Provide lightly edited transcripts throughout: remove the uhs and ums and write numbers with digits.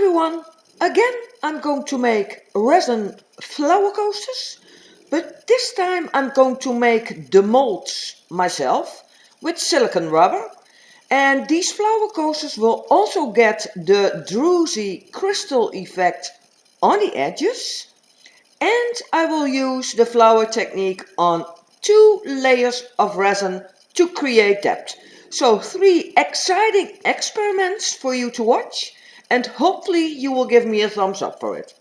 everyone, again I'm going to make resin flower coasters, but this time I'm going to make the molds myself with silicone rubber, and these flower coasters will also get the druzy crystal effect on the edges, and I will use the flower technique on 2 layers of resin to create depth. So 3 exciting experiments for you to watch, and hopefully you will give me a thumbs up for it.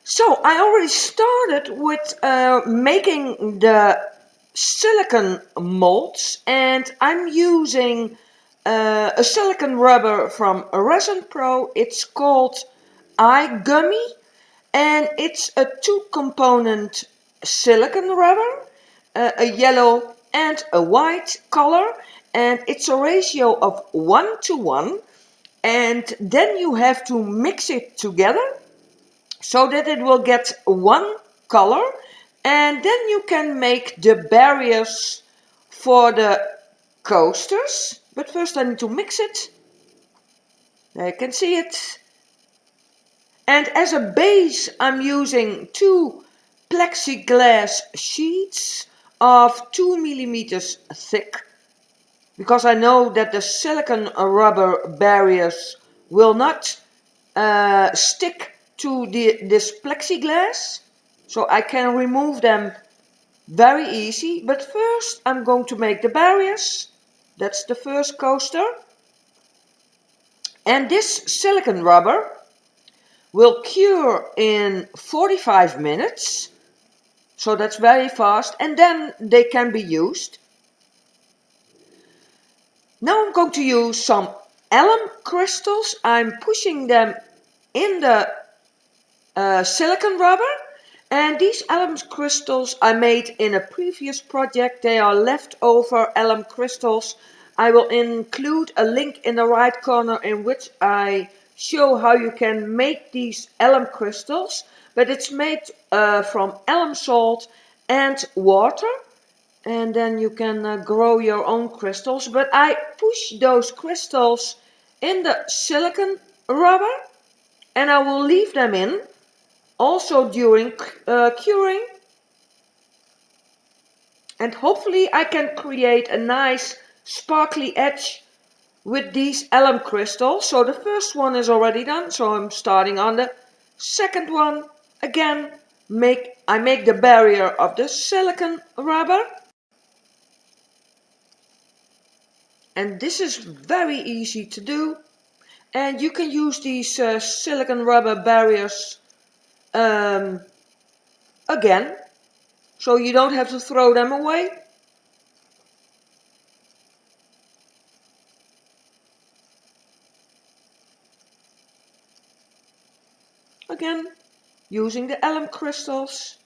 So I already started with making the silicone molds, and I'm using a silicone rubber from Resin Pro. It's called iGummy, and it's a 2-component silicone rubber, a yellow and a white color, and it's a ratio of 1:1, and then you have to mix it together so that it will get one color, and then you can make the barriers for the coasters. But first I need to mix it. There you can see it. And as a base I'm using 2 Plexi Glass sheets of 2 millimeters thick, because I know that the silicone rubber barriers will not stick to this plexiglass, so I can remove them very easy. But first I'm going to make the barriers. That's the first coaster, and this silicone rubber will cure in 45 minutes, so that's very fast, and then they can be used. Now I'm going to use some alum crystals. I'm pushing them in the silicone rubber, and these alum crystals I made in a previous project. They are leftover alum crystals. I will include a link in the right corner in which I show how you can make these alum crystals, but it's made from alum salt and water, and then you can grow your own crystals. But I push those crystals in the silicone rubber, and I will leave them in also during curing, and hopefully I can create a nice sparkly edge with these alum crystals. So the first one is already done, so I'm starting on the second one. Again, I make the barrier of the silicone rubber, and this is very easy to do, and you can use these silicone rubber barriers again, so you don't have to throw them away. Again, using the alum crystals.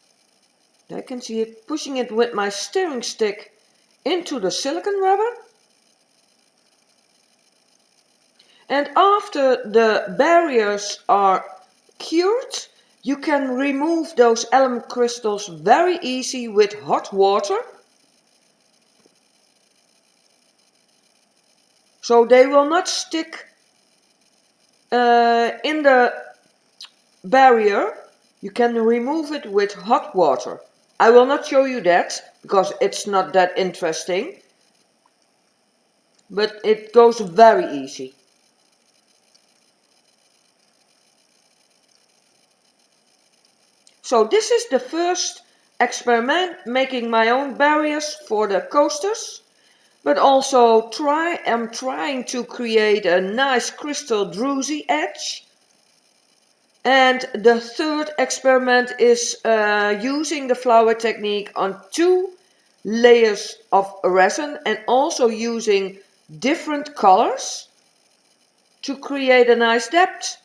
I can see it, pushing it with my steering stick into the silicone rubber. And after the barriers are cured, you can remove those alum crystals very easy with hot water. So they will not stick in the barrier. You can remove it with hot water. I will not show you that because it's not that interesting, but it goes very easy. So this is the first experiment, making my own barriers for the coasters, but also I'm trying to create a nice crystal druzy edge. And the third experiment is using the flower technique on 2 layers of resin, and also using different colors to create a nice depth.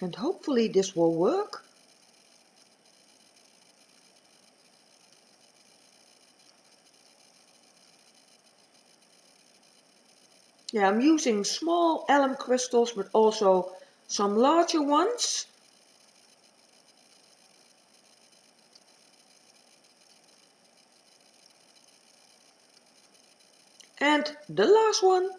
And hopefully this will work. Yeah, I'm using small alum crystals, but also some larger ones. And the last one.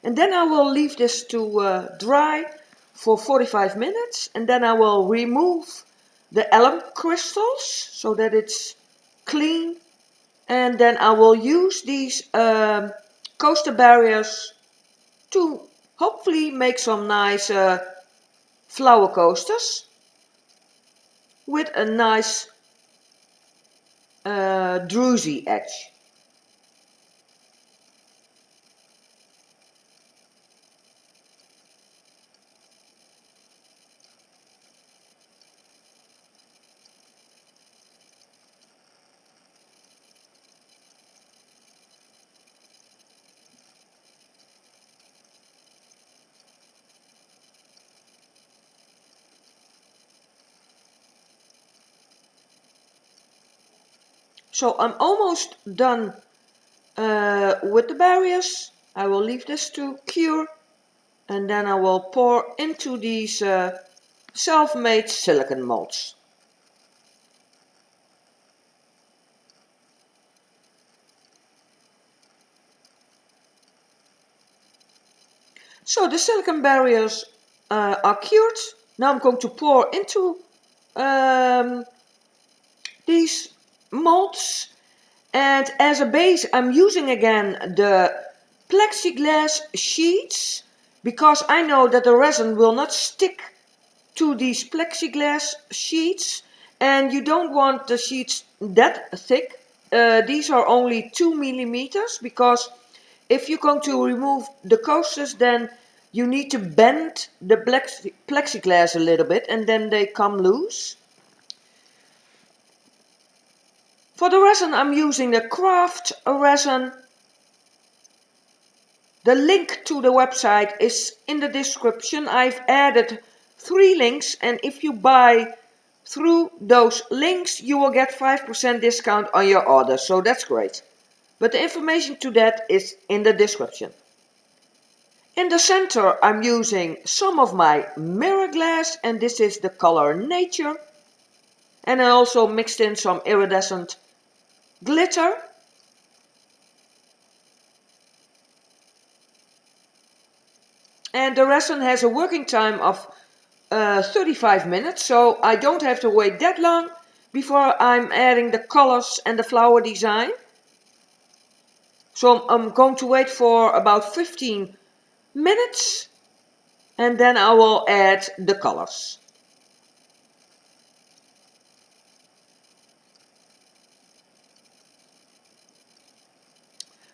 And then I will leave this to dry for 45 minutes. And then I will remove the alum crystals so that it's clean. And then I will use these coaster barriers to hopefully make some nice flower coasters with a nice druzy edge. So I'm almost done with the barriers. I will leave this to cure and then I will pour into these self-made silicone molds. So the silicone barriers are cured. Now I'm going to pour into these molds, and as a base I'm using again the Plexi Glass sheets because I know that the resin will not stick to these Plexi Glass sheets, and you don't want the sheets that thick. These are only 2 millimeters because if you're going to remove the coasters then you need to bend the plexiglass a little bit and then they come loose. For the resin I'm using the craft resin. The link to the website is in the description. I've added 3 links, and if you buy through those links you will get 5% discount on your order, so that's great. But the information to that is in the description. In the center I'm using some of my mirror glass, and this is the color Nature. And I also mixed in some iridescent glitter. And the resin has a working time of 35 minutes, so I don't have to wait that long before I'm adding the colors and the flower design. So I'm going to wait for about 15 minutes and then I will add the colors.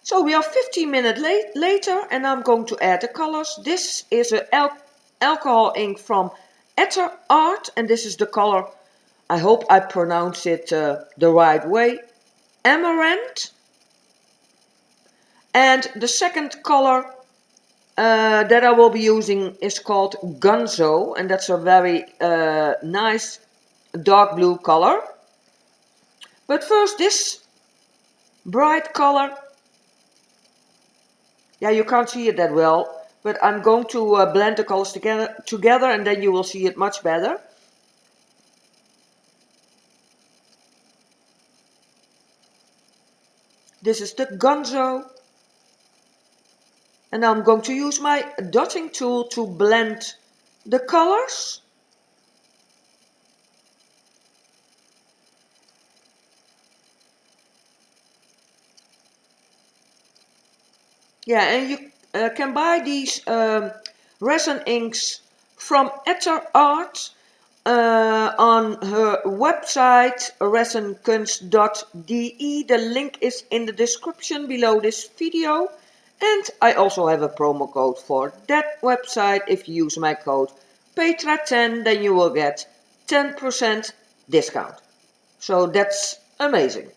So we are 15 minutes later and I'm going to add the colors. This is an alcohol ink from Petra Art, and this is the color, I hope I pronounce it the right way, Amaranth. And the second color that I will be using is called Gunzo, and that's a very nice dark blue color. But first this bright color, yeah, you can't see it that well, but I'm going to blend the colors together and then you will see it much better. This is the Gunzo. And now I'm going to use my dotting tool to blend the colors. Yeah, and you can buy these resin inks from Petra Art on her website resinkunst.de. The link is in the description below this video. And I also have a promo code for that website. If you use my code Petra10, then you will get 10% discount. So that's amazing.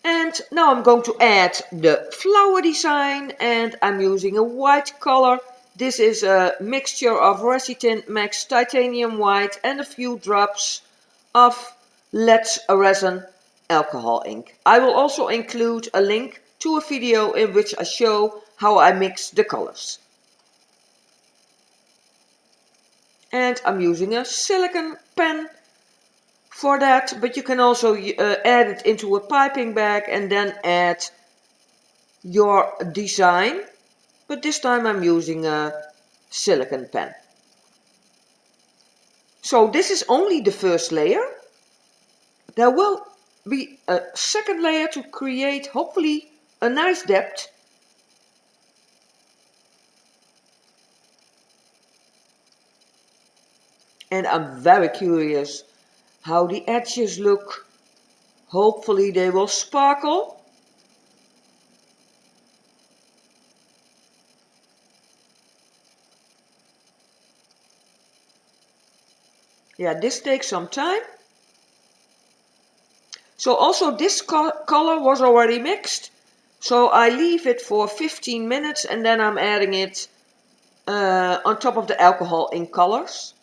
And now I'm going to add the flower design, and I'm using a white color. This is a mixture of Resi-Tint Max Titanium White and a few drops of Let's Resin alcohol ink. I will also include a link to a video in which I show how I mix the colors. And I'm using a silicone pen for that, but you can also add it into a piping bag and then add your design. But this time I'm using a silicone pen. So this is only the first layer. There will be a second layer to create hopefully a nice depth. And I'm very curious how the edges look. Hopefully they will sparkle. Yeah, this takes some time. So also this color was already mixed. So I leave it for 15 minutes and then I'm adding it on top of the alcohol in colors.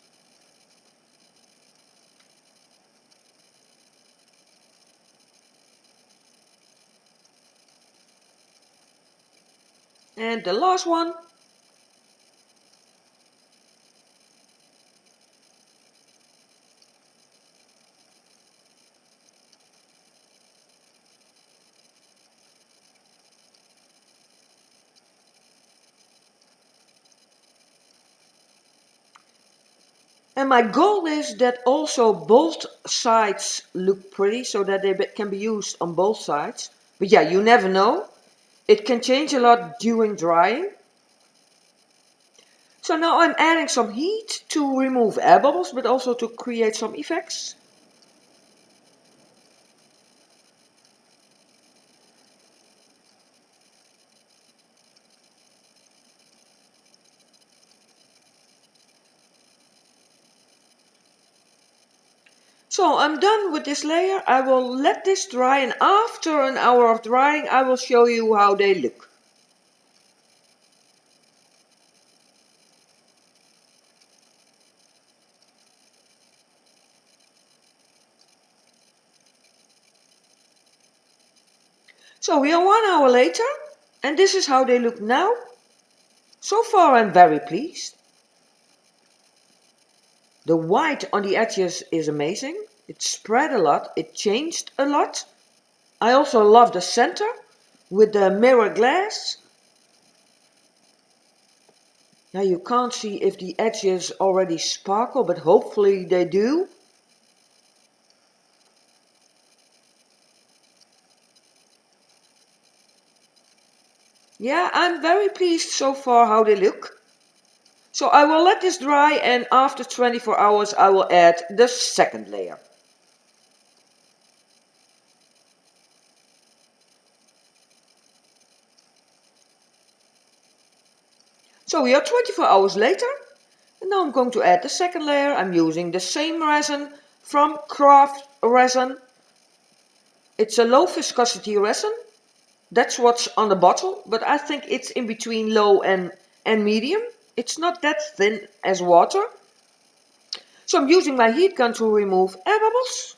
And the last one. And my goal is that also both sides look pretty so that they can be used on both sides. But yeah, you never know. It can change a lot during drying. So now I'm adding some heat to remove air bubbles, but also to create some effects. So I'm done with this layer. I will let this dry, and after an hour of drying I will show you how they look. So we are 1 hour later and this is how they look now. So far I'm very pleased. The white on the edges is amazing. It spread a lot, it changed a lot. I also love the center with the mirror glass. Now you can't see if the edges already sparkle, but hopefully they do. Yeah, I'm very pleased so far how they look. So I will let this dry and after 24 hours I will add the second layer. So we are 24 hours later and now I'm going to add the second layer. I'm using the same resin from Craft Resin. It's a low viscosity resin. That's what's on the bottle, but I think it's in between low and medium. It's not that thin as water. So I'm using my heat gun to remove air bubbles.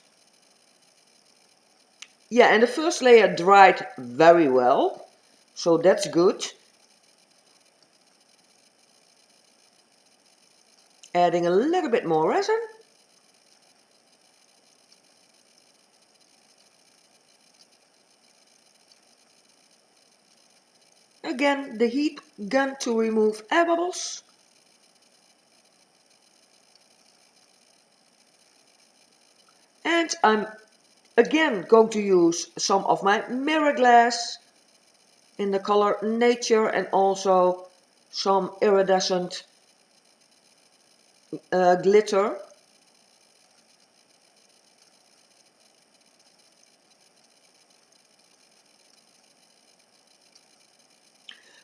Yeah, and the first layer dried very well, so that's good. Adding a little bit more resin. Again, the heat gun to remove air bubbles. And I'm again going to use some of my mirror glass in the color Nature and also some iridescent glitter.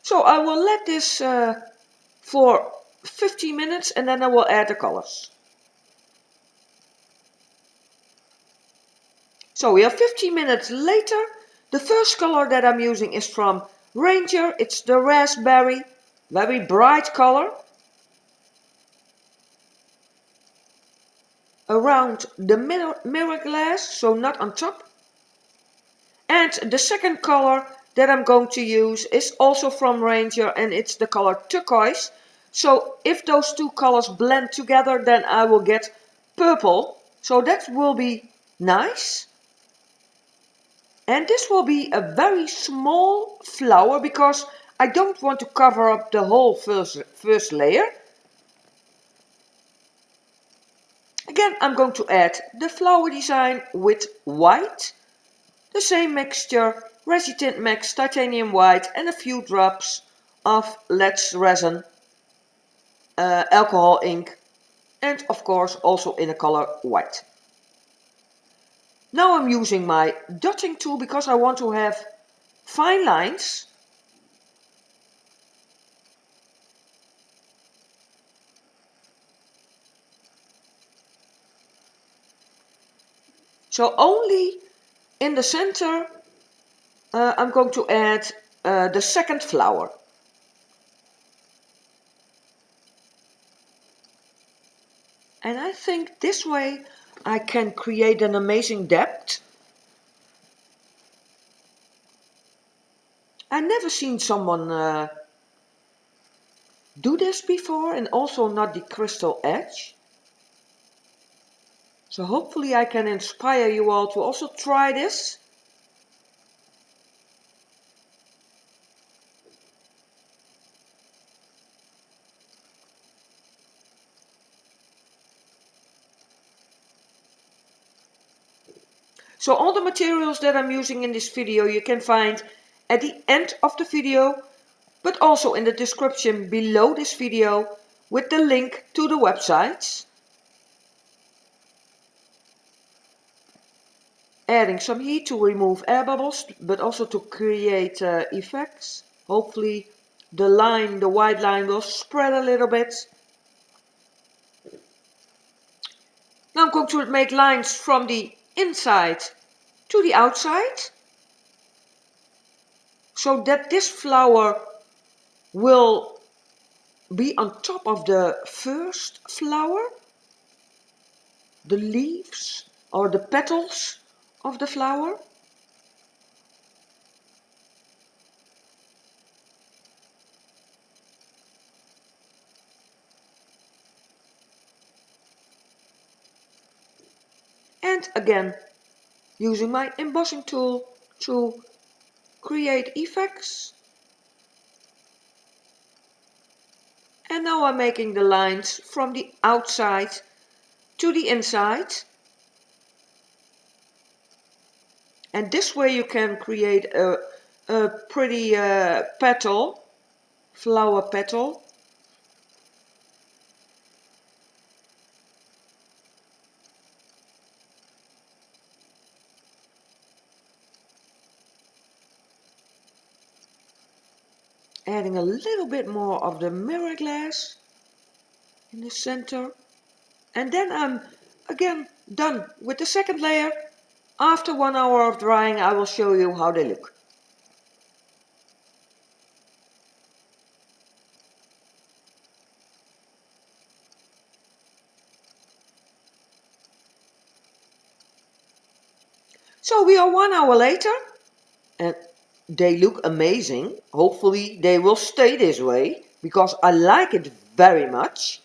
So I will let this for 15 minutes and then I will add the colors. So we are 15 minutes later. The first color that I'm using is from Ranger. It's the raspberry, very bright color. Around the mirror glass, so not on top. And the second color that I'm going to use is also from Ranger, and it's the color turquoise. So if those two colors blend together, then I will get purple. So that will be nice. And this will be a very small flower because I don't want to cover up the whole first layer. Again, I'm going to add the flower design with white, the same mixture, Resi-Tint Max Titanium White, and a few drops of Let's Resin alcohol ink, and of course also in the color white. Now I'm using my dotting tool because I want to have fine lines. So only in the center I'm going to add the second flower. And I think this way I can create an amazing depth. I've never seen someone do this before, and also not the crystal edge. So hopefully I can inspire you all to also try this. So all the materials that I'm using in this video you can find at the end of the video, but also in the description below this video with the link to the websites. Adding some heat to remove air bubbles, but also to create effects. Hopefully the white line will spread a little bit. Now I'm going to make lines from the inside to the outside, so that this flower will be on top of the first flower, the leaves or the petals of the flower. And again, using my embossing tool to create effects. And now I'm making the lines from the outside to the inside. And this way you can create a pretty petal, flower petal. Adding a little bit more of the mirror glass in the center. And then I'm again done with the second layer. After 1 hour of drying, I will show you how they look. So we are 1 hour later and they look amazing. Hopefully they will stay this way because I like it very much.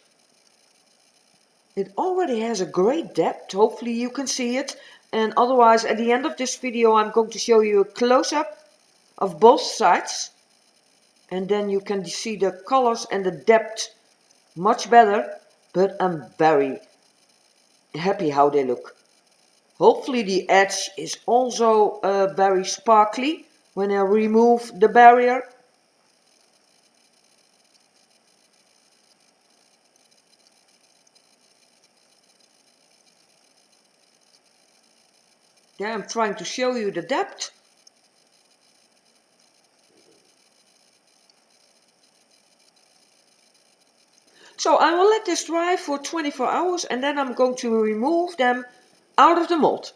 It already has a great depth. Hopefully you can see it. And otherwise at the end of this video I'm going to show you a close-up of both sides. And then you can see the colors and the depth much better. But I'm very happy how they look. Hopefully the edge is also very sparkly when I remove the barrier. Yeah, I'm trying to show you the depth. So I will let this dry for 24 hours and then I'm going to remove them out of the mold.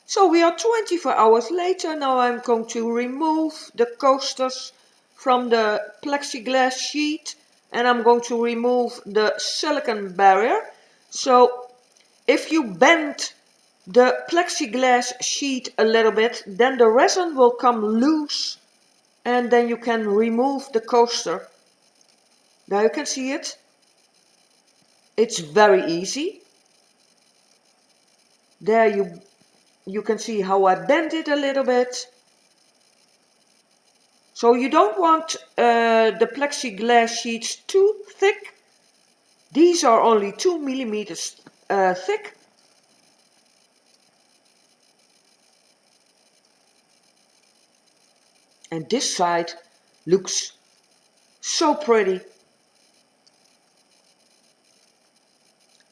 So we are 24 hours later. Now I'm going to remove the coasters from the Plexi Glass sheet, and I'm going to remove the silicone barrier. So if you bend the Plexi Glass sheet a little bit, then the resin will come loose, and then you can remove the coaster. Now you can see it. It's very easy. There you can see how I bent it a little bit. So you don't want the Plexi Glass sheets too thick. These are only 2 millimeters thick. And this side looks so pretty.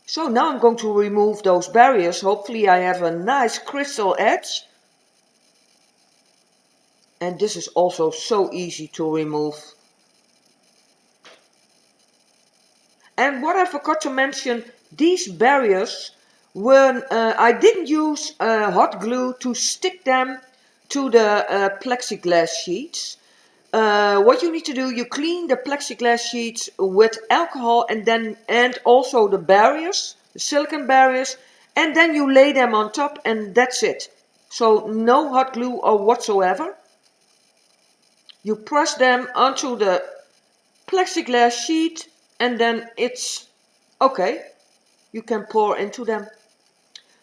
So now I'm going to remove those barriers. Hopefully I have a nice crystal edge. And this is also so easy to remove. And what I forgot to mention, these barriers, when I didn't use hot glue to stick them to the plexiglass sheets. What you need to do, you clean the plexiglass sheets with alcohol and also the barriers, the silicone barriers, and then you lay them on top and that's it. So no hot glue or whatsoever. You press them onto the plexiglass sheet and then it's okay. You can pour into them.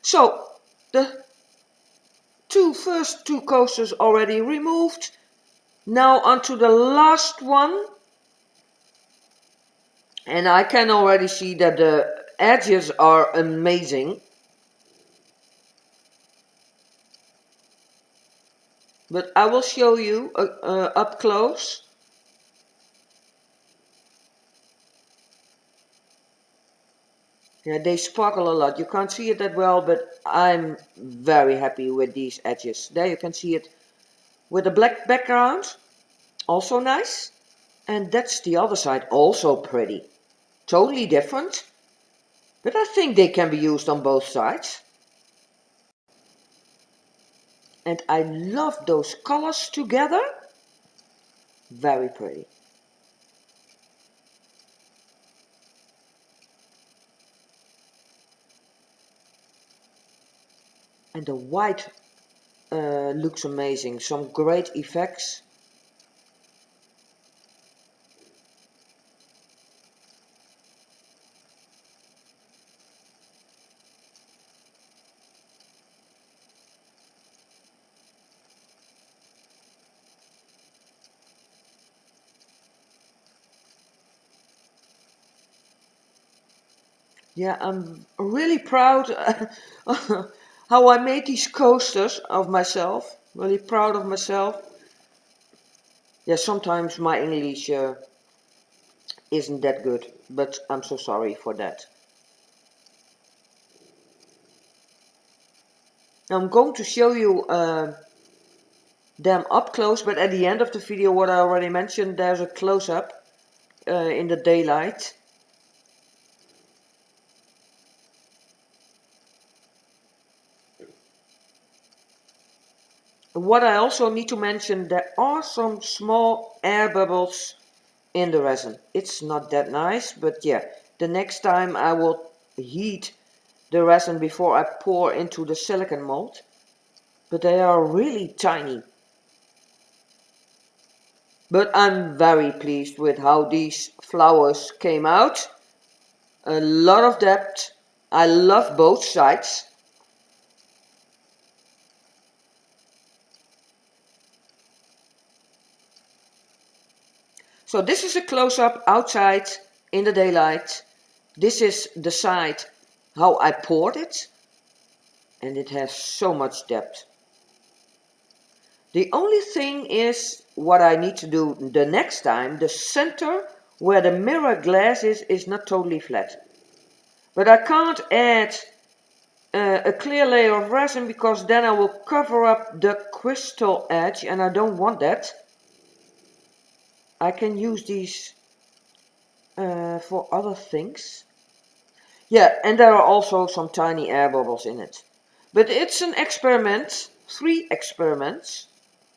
So the first two coasters already removed. Now onto the last one. And I can already see that the edges are amazing. But I will show you up close. Yeah, they sparkle a lot. You can't see it that well, but I'm very happy with these edges. There you can see it with a black background. Also nice. And that's the other side, also pretty. Totally different. But I think they can be used on both sides. And I love those colors together. Very pretty. And the white looks amazing. Some great effects. Yeah, I'm really proud how I made these coasters of myself. Really proud of myself. Yeah, sometimes my English isn't that good, but I'm so sorry for that. Now I'm going to show you them up close, but at the end of the video, what I already mentioned, there's a close-up in the daylight. What I also need to mention, there are some small air bubbles in the resin. It's not that nice, but yeah, the next time I will heat the resin before I pour into the silicone mold. But they are really tiny. But I'm very pleased with how these flowers came out. A lot of depth. I love both sides. So this is a close-up outside in the daylight. This is the side how I poured it. And it has so much depth. The only thing is what I need to do the next time, the center where the mirror glass is not totally flat. But I can't add a clear layer of resin because then I will cover up the crystal edge and I don't want that. I can use these for other things. Yeah, and there are also some tiny air bubbles in it. But it's an experiment, 3 experiments.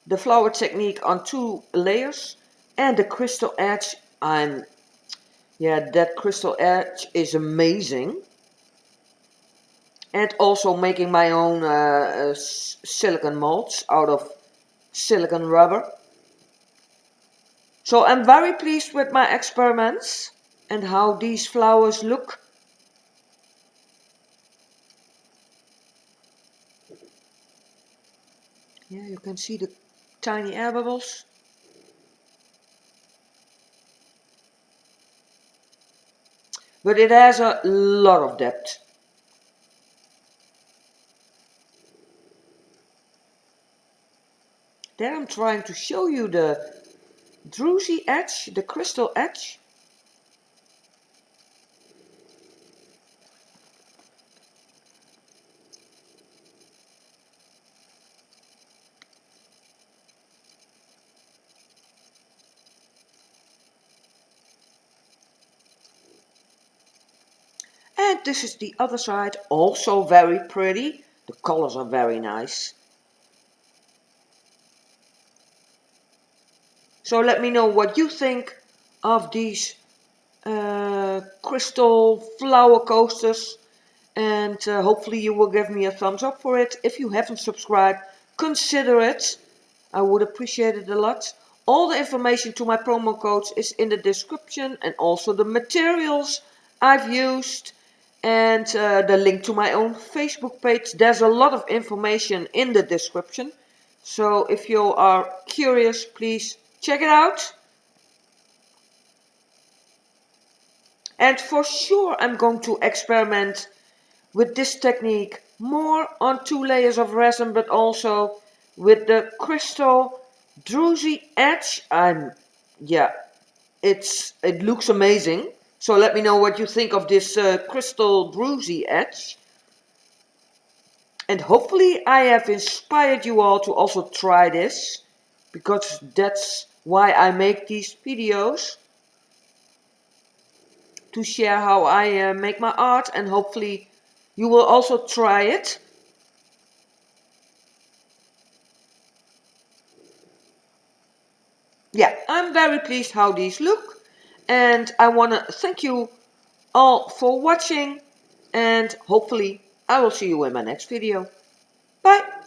The flower technique on 2 layers And the crystal edge, that crystal edge is amazing. And also making my own silicone molds out of silicone rubber. So I'm very pleased with my experiments and how these flowers look. Yeah, you can see the tiny air bubbles. But it has a lot of depth. There I'm trying to show you the druzy edge, the crystal edge. And this is the other side, also very pretty. The colors are very nice. So let me know what you think of these crystal flower coasters, and hopefully you will give me a thumbs up for it. If you haven't subscribed, consider it. I would appreciate it a lot. All the information to my promo codes is in the description, and also the materials I've used, and the link to my own Facebook page. There's a lot of information in the description, so if you are curious, please check it out. And for sure I'm going to experiment with this technique more on 2 layers of resin, but also with the crystal druzy edge. It looks amazing. So let me know what you think of this crystal druzy edge. And hopefully I have inspired you all to also try this, because that's why I make these videos, to share how I make my art, and hopefully you will also try it. Yeah, I'm very pleased how these look, and I want to thank you all for watching, and hopefully I will see you in my next video. Bye!